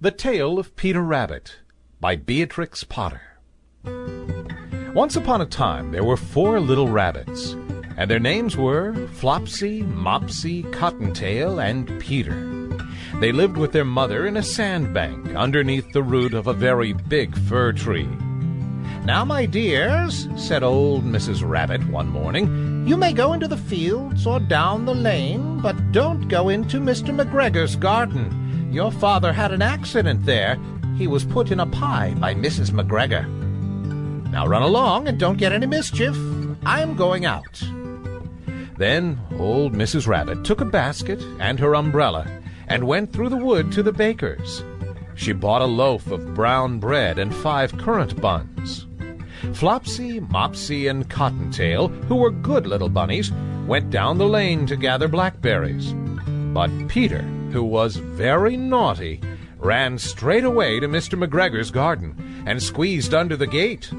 The Tale of Peter Rabbit by Beatrix Potter. Once upon a time there were 4 little rabbits, and their names were Flopsy, Mopsy, Cottontail, and Peter. They lived with their mother in a sandbank underneath the root of a very big fir tree. "Now, my dears," said old Mrs. Rabbit one morning, "you may go into the fields or down the lane, but don't go into Mr. McGregor's garden. Your father had an accident there. He was put in a pie by Mrs. McGregor. Now run along and don't get any mischief. I'm going out." Then old Mrs. Rabbit took a basket and her umbrella and went through the wood to the baker's. She bought a loaf of brown bread and 5 currant buns. Flopsy, Mopsy, and Cottontail, who were good little bunnies, went down the lane to gather blackberries. But Peter, who was very naughty, ran straight away to Mr. McGregor's garden and squeezed under the gate.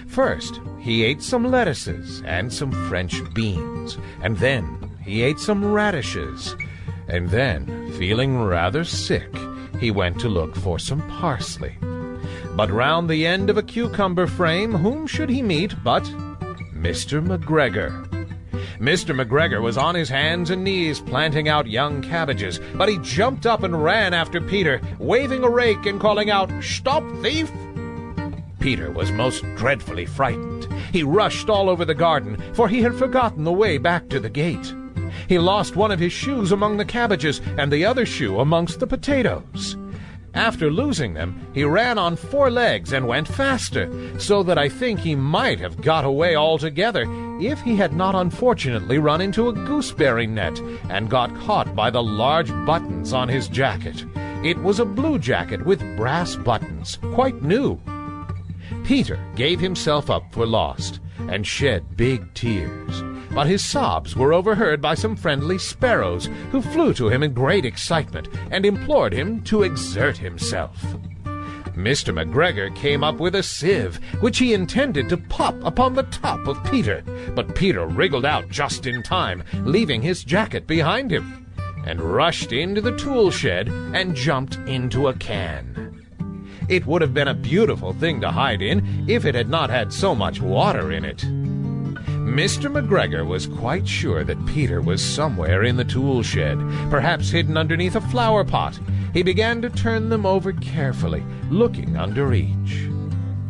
First, he ate some lettuces and some French beans, and then he ate some radishes, and then, feeling rather sick, he went to look for some parsley. But round the end of a cucumber frame, whom should he meet but Mr. McGregor? Mr. McGregor was on his hands and knees planting out young cabbages, but he jumped up and ran after Peter, waving a rake and calling out, "Stop, thief!" Peter was most dreadfully frightened. He rushed all over the garden, for he had forgotten the way back to the gate. He lost one of his shoes among the cabbages and the other shoe amongst the potatoes. After losing them, he ran on 4 legs and went faster, so that I think he might have got away altogether if he had not unfortunately run into a gooseberry net and got caught by the large buttons on his jacket. It was a blue jacket with brass buttons, quite new. Peter gave himself up for lost and shed big tears, but his sobs were overheard by some friendly sparrows who flew to him in great excitement and implored him to exert himself. Mr. McGregor came up with a sieve, which he intended to pop upon the top of Peter, but Peter wriggled out just in time, leaving his jacket behind him, and rushed into the tool shed and jumped into a can. It would have been a beautiful thing to hide in if it had not had so much water in it. Mr. McGregor was quite sure that Peter was somewhere in the tool shed, perhaps hidden underneath a flower pot. He began to turn them over carefully, looking under each.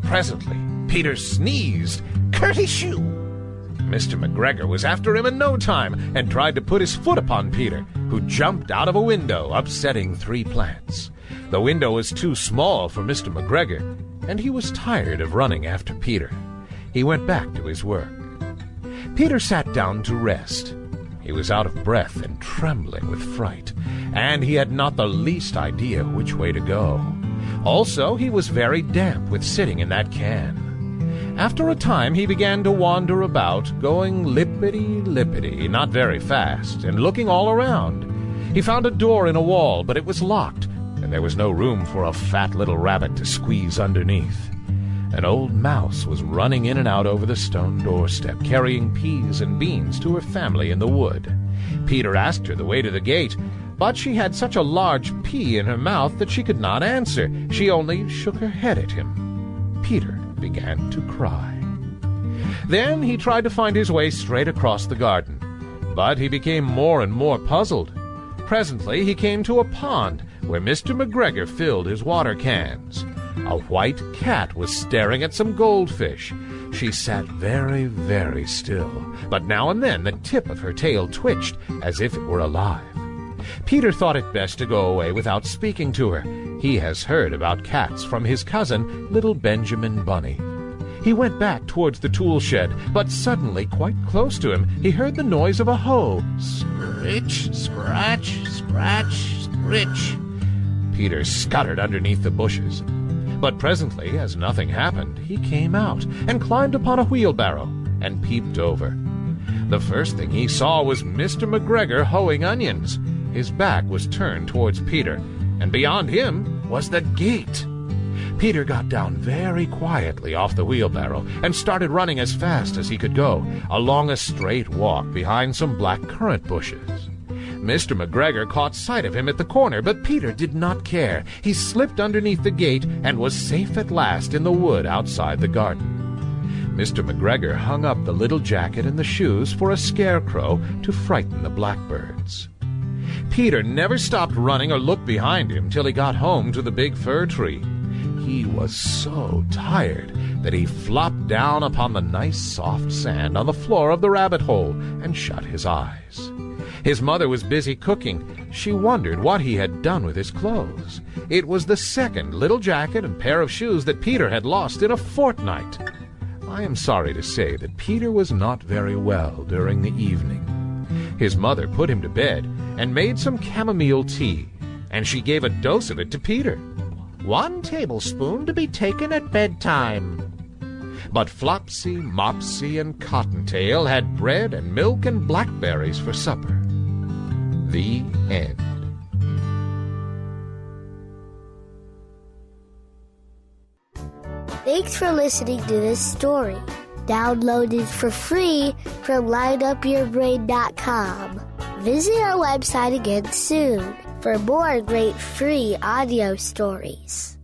Presently, Peter sneezed, "Curty-shoo!" Mr. McGregor was after him in no time and tried to put his foot upon Peter, who jumped out of a window, upsetting 3 plants. The window was too small for Mr. McGregor, and he was tired of running after Peter. He went back to his work. Peter sat down to rest. He was out of breath and trembling with fright, and he had not the least idea which way to go. Also, he was very damp with sitting in that can. After a time he began to wander about, going lippity-lippity, not very fast, and looking all around. He found a door in a wall, but it was locked, and there was no room for a fat little rabbit to squeeze underneath. An old mouse was running in and out over the stone doorstep, carrying peas and beans to her family in the wood. Peter asked her the way to the gate, but she had such a large pea in her mouth that she could not answer. She only shook her head at him. Peter began to cry. Then he tried to find his way straight across the garden, but he became more and more puzzled. Presently he came to a pond where Mr. McGregor filled his water cans. A white cat was staring at some goldfish. She sat very, very still, but now and then the tip of her tail twitched as if it were alive. Peter thought it best to go away without speaking to her. He has heard about cats from his cousin, little Benjamin Bunny. He went back towards the tool shed, but suddenly, quite close to him, he heard the noise of a hoe. Scritch, scratch, scratch, scritch. Peter scuttered underneath the bushes. But presently, as nothing happened, he came out and climbed upon a wheelbarrow and peeped over. The first thing he saw was Mr. McGregor hoeing onions. His back was turned towards Peter, and beyond him was the gate. Peter got down very quietly off the wheelbarrow and started running as fast as he could go, along a straight walk behind some black currant bushes. Mr. McGregor caught sight of him at the corner, but Peter did not care. He slipped underneath the gate and was safe at last in the wood outside the garden. Mr. McGregor hung up the little jacket and the shoes for a scarecrow to frighten the blackbirds. Peter never stopped running or looked behind him till he got home to the big fir tree. He was so tired that he flopped down upon the nice soft sand on the floor of the rabbit hole and shut his eyes. His mother was busy cooking. She wondered what he had done with his clothes. It was the second little jacket and pair of shoes that Peter had lost in a fortnight. I am sorry to say that Peter was not very well during the evening. His mother put him to bed and made some chamomile tea, and she gave a dose of it to Peter. 1 tablespoon to be taken at bedtime. But Flopsy, Mopsy, and Cottontail had bread and milk and blackberries for supper. The end. Thanks for listening to this story. Download it for free from lineupyourbrain.com. Visit our website again soon for more great free audio stories.